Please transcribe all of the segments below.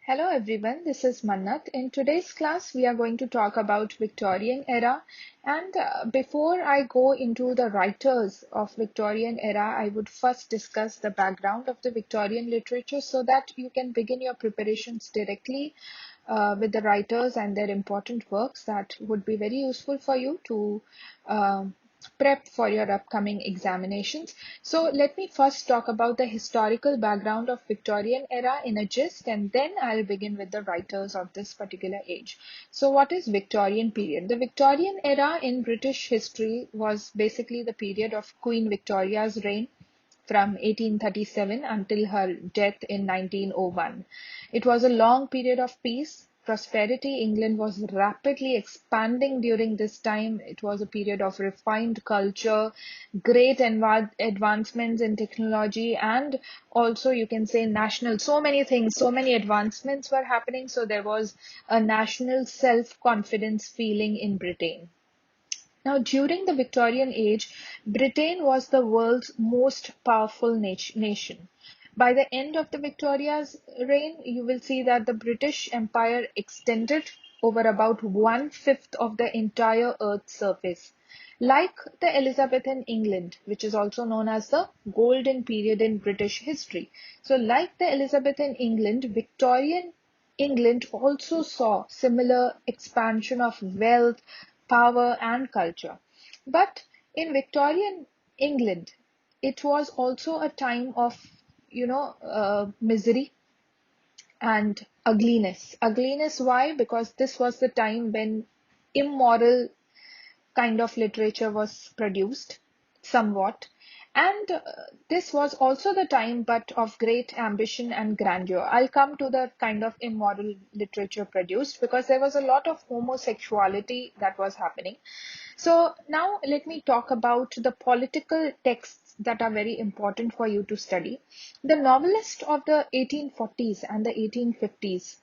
Hello everyone, this is Mannat. In today's class, we are going to talk about Victorian era. And before I go into the writers of Victorian era, I would first discuss the background of the Victorian literature so that you can begin your preparations directly with the writers and their important works that would be very useful for you to prep for your upcoming examinations. So let me first talk about the historical background of Victorian era in a gist, and then I'll begin with the writers of this particular age. So what is Victorian period? The Victorian era in British history was basically the period of Queen Victoria's reign from 1837 until her death in 1901. It was a long period of peace, prosperity. England was rapidly expanding during this time. It was a period of refined culture, great advancements in technology, and also you can say national, so many things, so many advancements were happening. So there was a national self-confidence feeling in Britain. Now, during the Victorian age, Britain was the world's most powerful nation. By the end of the Victoria's reign, you will see that the British Empire extended over about one-fifth of the entire Earth's surface. Like the Elizabethan England, which is also known as the golden period in British history. So like the Elizabethan England, Victorian England also saw similar expansion of wealth, power, and culture. But in Victorian England, it was also a time of, misery and ugliness. Ugliness, why? Because this was the time when immoral kind of literature was produced somewhat. And this was also the time, but of great ambition and grandeur. I'll come to the kind of immoral literature produced because there was a lot of homosexuality that was happening. So now let me talk about the political texts that are very important for you to study. The novelists of the 1840s and the 1850s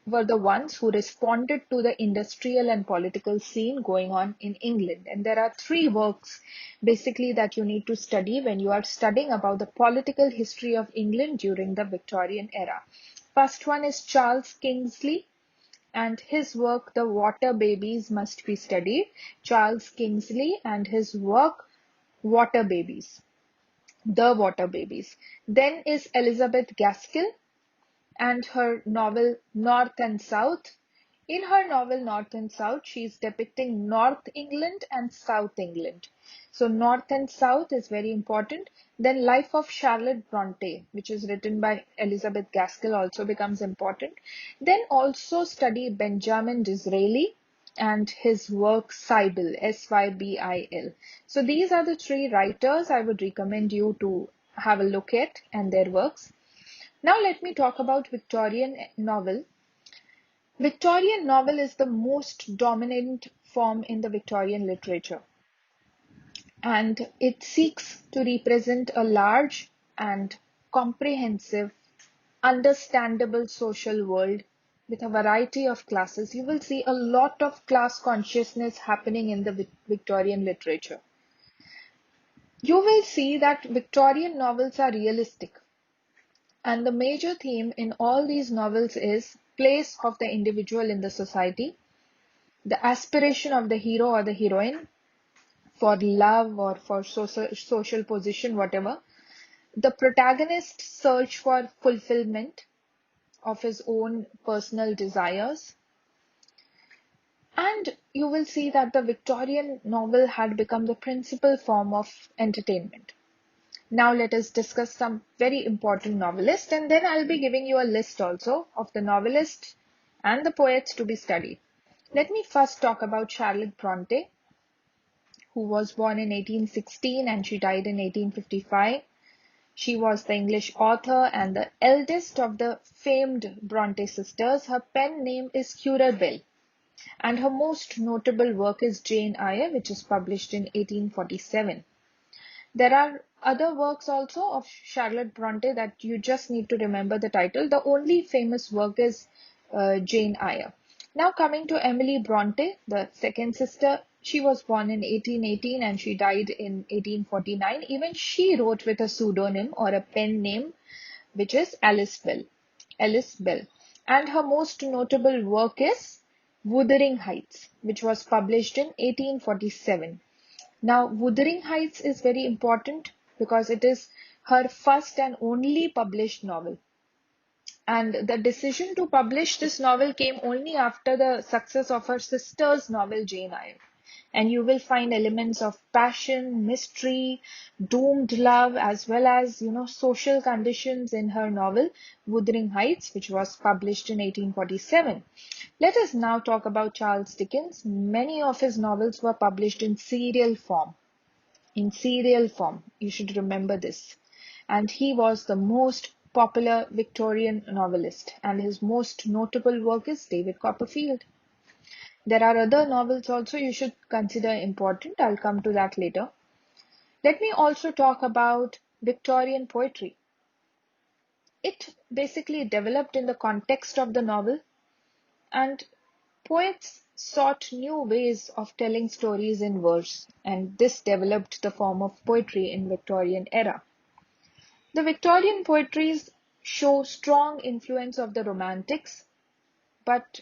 were the ones who responded to the industrial and political scene going on in England. And there are three works basically that you need to study when you are studying about the political history of England during the Victorian era. First one is Charles Kingsley, and his work, The Water Babies, must be studied. Charles Kingsley and his work, Water Babies, The Water Babies. Then is Elizabeth Gaskell and her novel North and South. In her novel North and South, she is depicting North England and South England. So North and South is very important. Then Life of Charlotte Bronte, which is written by Elizabeth Gaskell, also becomes important. Then also study Benjamin Disraeli and his work Sybil, Sybil. So these are the three writers I would recommend you to have a look at and their works. Now let me talk about Victorian novel. Victorian novel is the most dominant form in the Victorian literature, and it seeks to represent a large and comprehensive, understandable social world with a variety of classes. You will see a lot of class consciousness happening in the Victorian literature. You will see that Victorian novels are realistic. And the major theme in all these novels is place of the individual in the society, the aspiration of the hero or the heroine for love or for social position, whatever. The protagonist's search for fulfillment of his own personal desires. And you will see that the Victorian novel had become the principal form of entertainment. Now let us discuss some very important novelists, and then I'll be giving you a list also of the novelists and the poets to be studied. Let me first talk about Charlotte Bronte, who was born in 1816 and she died in 1855. She was the English author and the eldest of the famed Bronte sisters. Her pen name is Currer Bell, and her most notable work is Jane Eyre, which is published in 1847. There are other works also of Charlotte Bronte that you just need to remember the title. The only famous work is Jane Eyre. Now coming to Emily Bronte, the second sister, she was born in 1818 and she died in 1849. Even she wrote with a pseudonym or a pen name, which is Alice Bell. Alice Bell. And her most notable work is Wuthering Heights, which was published in 1847. Now, Wuthering Heights is very important because it is her first and only published novel. And the decision to publish this novel came only after the success of her sister's novel, Jane Eyre. And you will find elements of passion, mystery, doomed love, as well as, social conditions in her novel, Wuthering Heights, which was published in 1847. Let us now talk about Charles Dickens. Many of his novels were published in serial form. In serial form, you should remember this. And he was the most popular Victorian novelist, and his most notable work is David Copperfield. There are other novels also you should consider important. I'll come to that later. Let me also talk about Victorian poetry. It basically developed in the context of the novel, and poets sought new ways of telling stories in verse, and this developed the form of poetry in Victorian era. The Victorian poetries show strong influence of the Romantics, but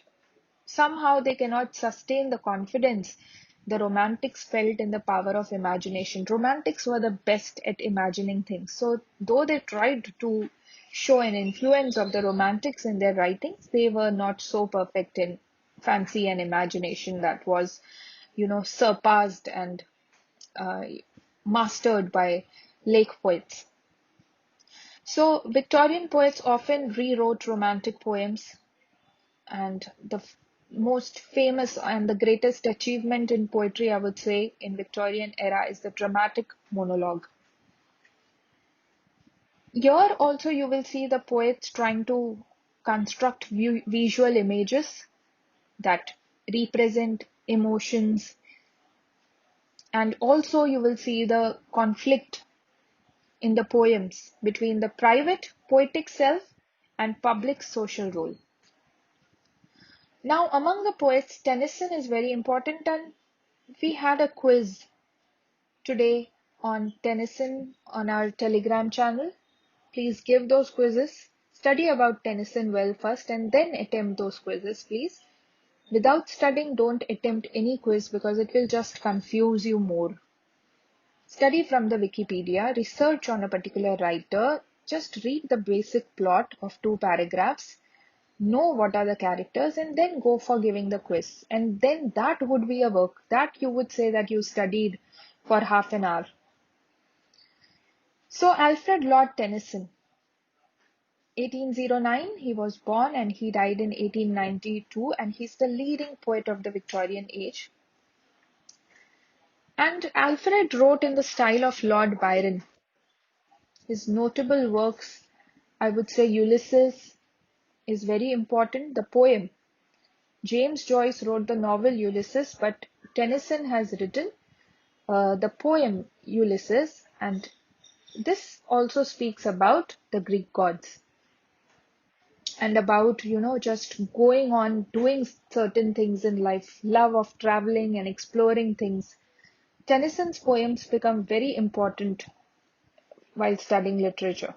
somehow they cannot sustain the confidence the Romantics felt in the power of imagination. Romantics were the best at imagining things. So though they tried to show an influence of the Romantics in their writings, they were not so perfect in fancy and imagination that was, surpassed and uh, mastered by lake poets. So Victorian poets often rewrote romantic poems, and the most famous and the greatest achievement in poetry, I would say, in Victorian era is the dramatic monologue. Here also you will see the poets trying to construct visual images that represent emotions, and also you will see the conflict in the poems between the private poetic self and public social role. Now, among the poets, Tennyson is very important, and we had a quiz today on Tennyson on our Telegram channel. Please give those quizzes. Study about Tennyson well first and then attempt those quizzes, please. Without studying, don't attempt any quiz because it will just confuse you more. Study from the Wikipedia, research on a particular writer, just read the basic plot of 2 paragraphs, know what are the characters, and then go for giving the quiz. And then that would be a work that you would say that you studied for half an hour. So Alfred Lord Tennyson, 1809, he was born and he died in 1892, and he's the leading poet of the Victorian age. And Alfred wrote in the style of Lord Byron. His notable works, I would say Ulysses is very important, the poem. James Joyce wrote the novel Ulysses, but Tennyson has written the poem Ulysses, and this also speaks about the Greek gods and about, just going on doing certain things in life, love of traveling and exploring things. Tennyson's poems become very important while studying literature.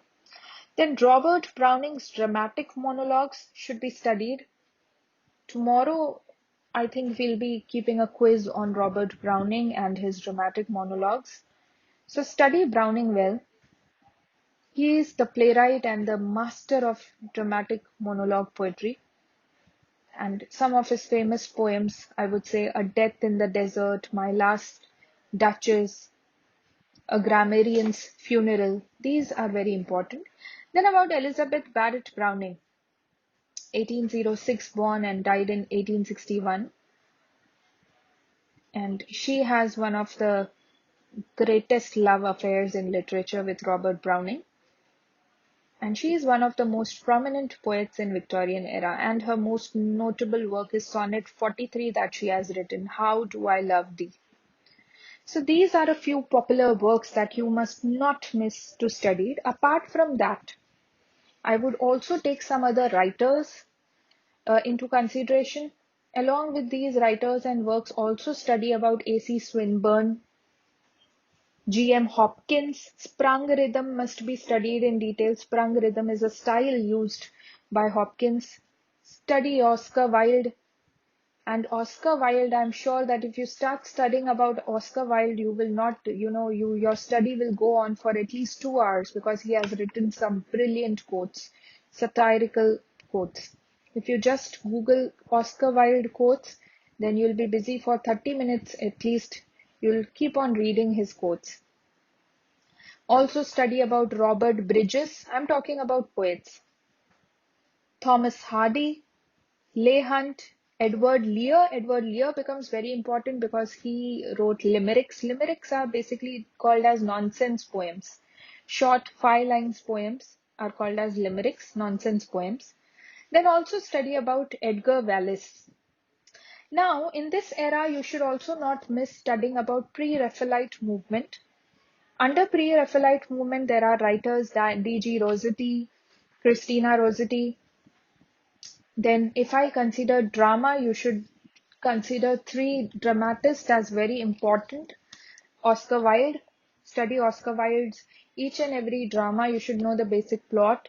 Then Robert Browning's dramatic monologues should be studied. Tomorrow, I think we'll be keeping a quiz on Robert Browning and his dramatic monologues. So study Browning well. He is the playwright and the master of dramatic monologue poetry. And some of his famous poems, I would say A Death in the Desert, My Last Duchess, A Grammarian's Funeral. These are very important. Then about Elizabeth Barrett Browning, 1806 born and died in 1861. And she has one of the greatest love affairs in literature with Robert Browning. And she is one of the most prominent poets in Victorian era, and her most notable work is Sonnet 43 that she has written, How Do I Love Thee? So these are a few popular works that you must not miss to study. Apart from that, I would also take some other writers into consideration. Along with these writers and works, also study about A.C. Swinburne, G.M. Hopkins. Sprung rhythm must be studied in detail. Sprung rhythm is a style used by Hopkins. study Oscar Wilde. And Oscar Wilde, I'm sure that if you start studying about Oscar Wilde, you will not, your study will go on for at least 2 hours because he has written some brilliant quotes, satirical quotes. If you just Google Oscar Wilde quotes, then you'll be busy for 30 minutes at least. You'll keep on reading his quotes. Also study about Robert Bridges. I'm talking about poets. Thomas Hardy, Leigh Hunt, Edward Lear. Edward Lear becomes very important because he wrote limericks. Limericks are basically called as nonsense poems. Short 5 lines poems are called as limericks, nonsense poems. Then also study about Edgar Wallace. Now, in this era, you should also not miss studying about pre-Raphaelite movement. Under pre-Raphaelite movement, there are writers D.G. Rossetti, Christina Rossetti. Then if I consider drama, you should consider 3 dramatists as very important. Oscar Wilde, study Oscar Wilde's each and every drama. You should know the basic plot.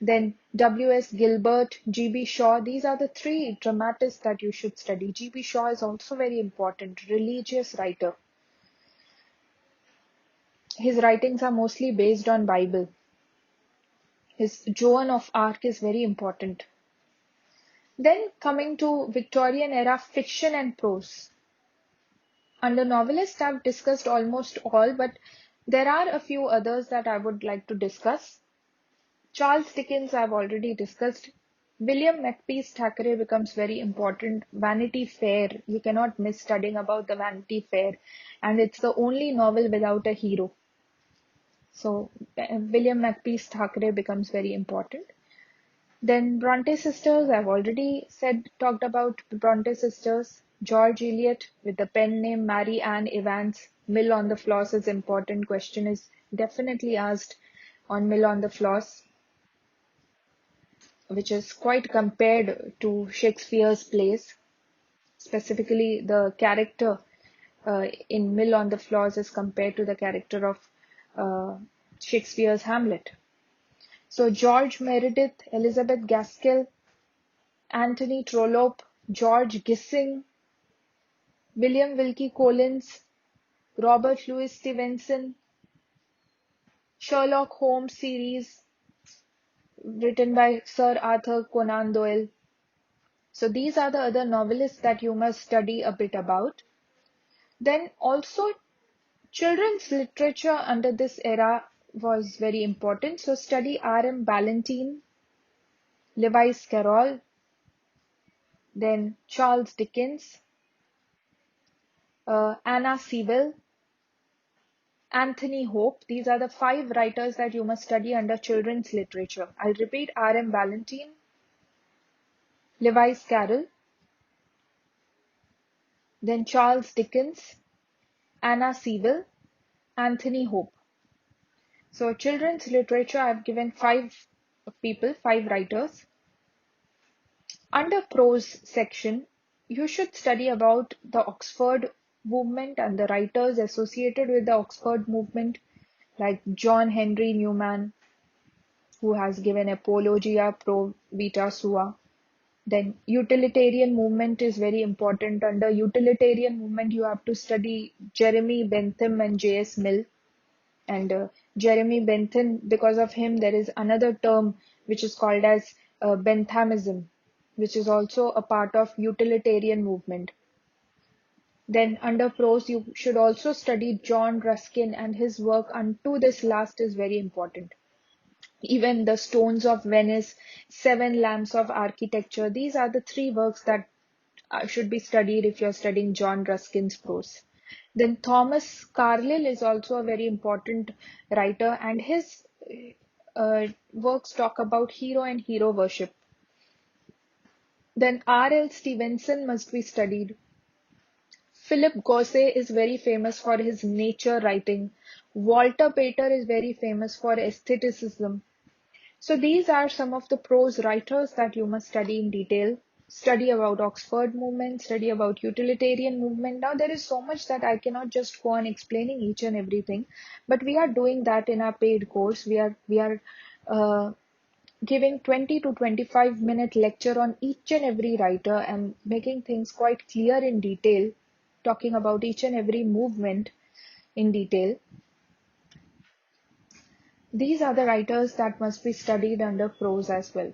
Then W.S. Gilbert, G.B. Shaw. These are the 3 dramatists that you should study. G.B. Shaw is also very important, religious writer. His writings are mostly based on Bible. His Joan of Arc is very important. Then coming to Victorian era fiction and prose. Under novelist, I've discussed almost all, but there are a few others that I would like to discuss. Charles Dickens, I've already discussed. William Makepeace Thackeray becomes very important. Vanity Fair, you cannot miss studying about the Vanity Fair, and it's the only novel without a hero. So William Makepeace Thackeray becomes very important. Then Bronte sisters, I've already talked about the Bronte sisters. George Eliot with the pen name Mary Ann Evans. Mill on the Floss is important. Question is definitely asked on Mill on the Floss, which is quite compared to Shakespeare's plays. Specifically, the character in Mill on the Floss is compared to the character of Shakespeare's Hamlet. So George Meredith, Elizabeth Gaskell, Anthony Trollope, George Gissing, William Wilkie Collins, Robert Louis Stevenson, Sherlock Holmes series written by Sir Arthur Conan Doyle. So these are the other novelists that you must study a bit about. Then also children's literature under this era was very important. So study R.M. Ballantyne, Lewis Carroll, then Charles Dickens, Anna Sewell, Anthony Hope. These are the 5 writers that you must study under children's literature. I'll repeat: R.M. Ballantyne, Lewis Carroll, then Charles Dickens, Anna Sewell, Anthony Hope. So children's literature, I've given 5 people, 5 writers. Under prose section, you should study about the Oxford movement and the writers associated with the Oxford movement, like John Henry Newman, who has given Apologia Pro Vita Sua. Then utilitarian movement is very important. Under utilitarian movement, you have to study Jeremy Bentham and J.S. Mill. And Jeremy Bentham, because of him, there is another term which is called as Benthamism, which is also a part of utilitarian movement. Then under prose, you should also study John Ruskin, and his work unto this last is very important. Even the Stones of Venice, 7 Lamps of Architecture, these are the 3 works that should be studied if you're studying John Ruskin's prose. Then Thomas Carlyle is also a very important writer, and his works talk about hero and hero worship. Then R.L. Stevenson must be studied. Philip Gosse is very famous for his nature writing. Walter Pater is very famous for aestheticism. So these are some of the prose writers that you must study in detail. Study about Oxford movement, study about utilitarian movement. Now there is so much that I cannot just go on explaining each and everything, but we are doing that in our paid course. We are giving 20 to 25-minute lecture on each and every writer and making things quite clear in detail, talking about each and every movement in detail. These are the writers that must be studied under prose as well.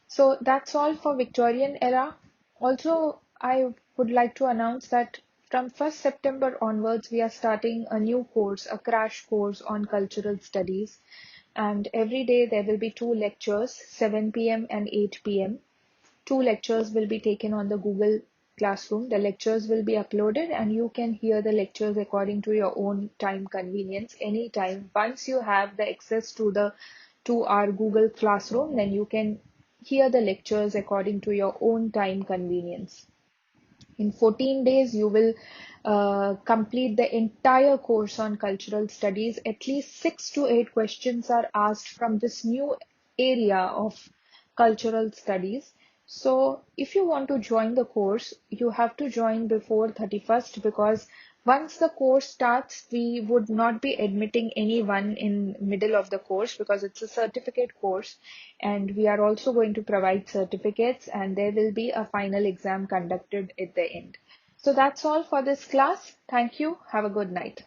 So that's all for Victorian era. Also, I would like to announce that from 1st September onwards, we are starting a new course, a crash course on cultural studies. And every day there will be two lectures, 7 p.m. and 8 p.m. Two lectures will be taken on the Google Classroom. The lectures will be uploaded and you can hear the lectures according to your own time convenience anytime. Once you have the access to our Google Classroom, then you can hear the lectures according to your own time convenience. In 14 days, you will complete the entire course on cultural studies. At least 6 to 8 questions are asked from this new area of cultural studies. So if you want to join the course, you have to join before 31st, because once the course starts, we would not be admitting anyone in middle of the course because it's a certificate course, and we are also going to provide certificates, and there will be a final exam conducted at the end. So that's all for this class. Thank you. Have a good night.